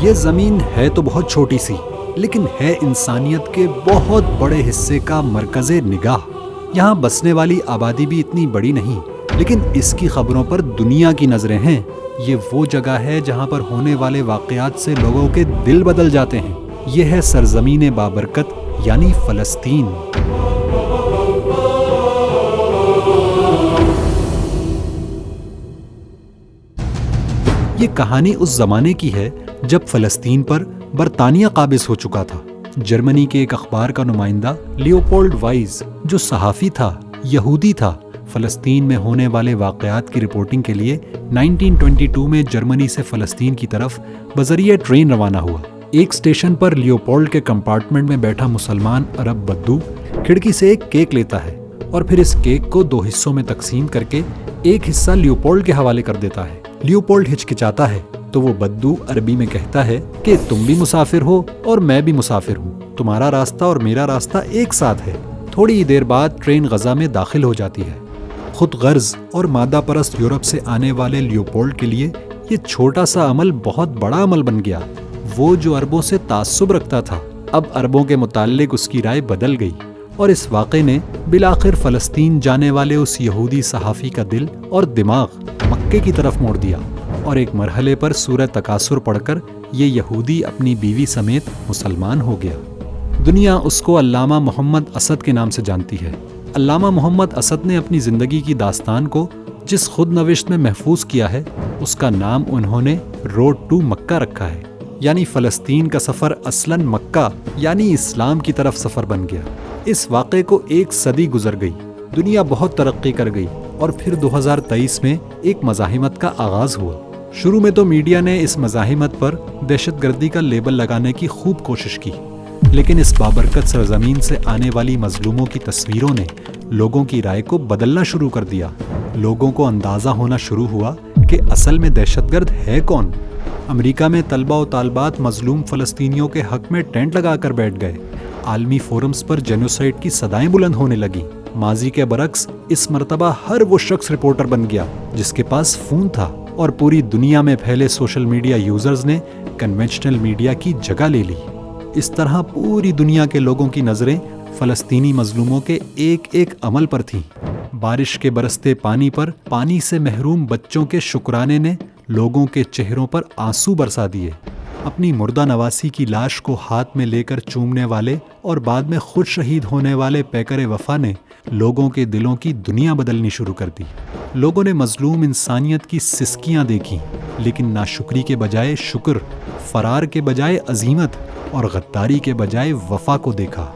یہ زمین ہے تو بہت چھوٹی سی، لیکن ہے انسانیت کے بہت بڑے حصے کا مرکز نگاہ۔ یہاں بسنے والی آبادی بھی اتنی بڑی نہیں، لیکن اس کی خبروں پر دنیا کی نظریں ہیں۔ یہ وہ جگہ ہے جہاں پر ہونے والے واقعات سے لوگوں کے دل بدل جاتے ہیں۔ یہ ہے سرزمین بابرکت یعنی فلسطین۔ یہ کہانی اس زمانے کی ہے جب فلسطین پر برطانیہ قابض ہو چکا تھا۔ جرمنی کے ایک اخبار کا نمائندہ لیوپولڈ وائز، جو صحافی تھا، یہودی تھا، فلسطین میں ہونے والے واقعات کی رپورٹنگ کے لیے 1922 میں جرمنی سے فلسطین کی طرف بذریعہ ٹرین روانہ ہوا۔ ایک اسٹیشن پر لیوپولڈ کے کمپارٹمنٹ میں بیٹھا مسلمان عرب بدو کھڑکی سے ایک کیک لیتا ہے اور پھر اس کیک کو 2 حصوں میں تقسیم کر کے ایک حصہ لیوپولڈ کے حوالے کر دیتا ہے۔ لیوپولڈ ہچکچاتا ہے تو وہ بدو عربی میں کہتا ہے کہ تم بھی مسافر ہو اور میں بھی مسافر ہوں، تمہارا راستہ اور میرا راستہ ایک ساتھ ہے۔ تھوڑی دیر بعد ٹرین غزہ میں داخل ہو جاتی ہے۔ خود غرض اور مادہ پرست یورپ سے آنے والے لیوپولڈ کے لیے یہ چھوٹا سا عمل بہت بڑا عمل بن گیا۔ وہ جو عربوں سے تعصب رکھتا تھا، اب عربوں کے متعلق اس کی رائے بدل گئی، اور اس واقعے نے بالآخر فلسطین جانے والے اس یہودی صحافی کا دل اور دماغ مکے کی طرف موڑ دیا، اور ایک مرحلے پر سورہ تکاثر پڑھ کر یہ یہودی اپنی بیوی سمیت مسلمان ہو گیا۔ دنیا اس کو علامہ محمد اسد کے نام سے جانتی ہے۔ علامہ محمد اسد نے اپنی زندگی کی داستان کو جس خود نوشت میں محفوظ کیا ہے، اس کا نام انہوں نے روڈ ٹو مکہ رکھا ہے، یعنی فلسطین کا سفر اصلاً مکہ یعنی اسلام کی طرف سفر بن گیا۔ اس واقعے کو 1 صدی گزر گئی، دنیا بہت ترقی کر گئی، اور پھر 2023 میں ایک مزاحمت کا آغاز ہوا۔ شروع میں تو میڈیا نے اس مزاحمت پر دہشت گردی کا لیبل لگانے کی خوب کوشش کی، لیکن اس بابرکت سرزمین سے آنے والی مظلوموں کی تصویروں نے لوگوں کی رائے کو بدلنا شروع کر دیا۔ لوگوں کو اندازہ ہونا شروع ہوا کہ اصل میں دہشت گرد ہے کون۔ امریکہ میں طلبہ و طالبات مظلوم فلسطینیوں کے حق میں ٹینٹ لگا کر بیٹھ گئے۔ عالمی فورمز پر جینوسائیڈ کی صدائیں بلند ہونے لگیں۔ ماضی کے برعکس اس مرتبہ ہر وہ شخص رپورٹر بن گیا جس کے پاس فون تھا، اور پوری دنیا میں پھیلے سوشل میڈیا یوزرز نے کنونشنل میڈیا کی جگہ لے لی۔ اس طرح پوری دنیا کے لوگوں کی نظریں فلسطینی مظلوموں کے ایک ایک عمل پر تھیں۔ بارش کے برستے پانی پر پانی سے محروم بچوں کے شکرانے نے لوگوں کے چہروں پر آنسو برسا دیے۔ اپنی مردہ نواسی کی لاش کو ہاتھ میں لے کر چومنے والے اور بعد میں خود شہید ہونے والے پیکر وفا نے لوگوں کے دلوں کی دنیا بدلنی شروع کر دی۔ لوگوں نے مظلوم انسانیت کی سسکیاں دیکھیں، لیکن ناشکری کے بجائے شکر، فرار کے بجائے عزیمت اور غداری کے بجائے وفا کو دیکھا۔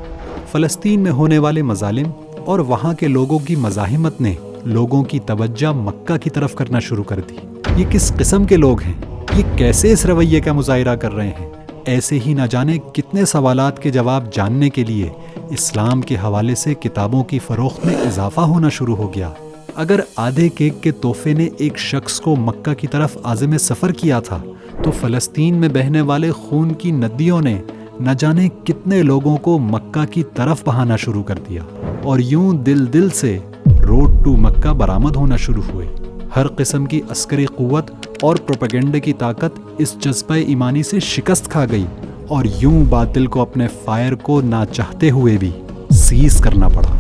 فلسطین میں ہونے والے مظالم اور وہاں کے لوگوں کی مزاحمت نے لوگوں کی توجہ مکہ کی طرف کرنا شروع کر دی۔ یہ کس قسم کے لوگ ہیں؟ یہ کیسے اس رویے کا مظاہرہ کر رہے ہیں؟ ایسے ہی نہ جانے کتنے سوالات کے جواب جاننے کے لیے اسلام کے حوالے سے کتابوں کی فروخت میں اضافہ ہونا شروع ہو گیا۔ اگر آدھے کیک کے تحفے نے ایک شخص کو مکہ کی طرف عازم سفر کیا تھا، تو فلسطین میں بہنے والے خون کی ندیوں نے نہ جانے کتنے لوگوں کو مکہ کی طرف بہانا شروع کر دیا، اور یوں دل دل سے روڈ ٹو مکہ برآمد ہونا شروع ہوئے۔ ہر قسم کی عسکری قوت اور پروپیگنڈے کی طاقت اس جذبہ ایمانی سے شکست کھا گئی، اور یوں باطل کو اپنے فائر کو نہ چاہتے ہوئے بھی سیز کرنا پڑا۔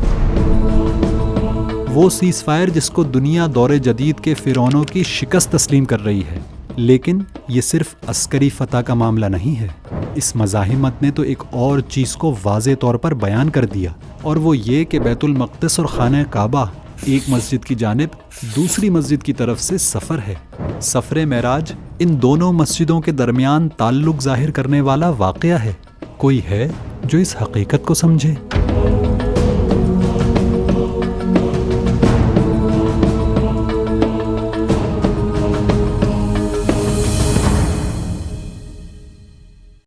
وہ سیز فائر جس کو دنیا دور جدید کے فرعونوں کی شکست تسلیم کر رہی ہے۔ لیکن یہ صرف عسکری فتح کا معاملہ نہیں ہے۔ اس مزاحمت نے تو ایک اور چیز کو واضح طور پر بیان کر دیا، اور وہ یہ کہ بیت المقدس اور خانہ کعبہ ایک مسجد کی جانب دوسری مسجد کی طرف سے سفر ہے۔ سفر معراج ان دونوں مسجدوں کے درمیان تعلق ظاہر کرنے والا واقعہ ہے۔ کوئی ہے جو اس حقیقت کو سمجھے؟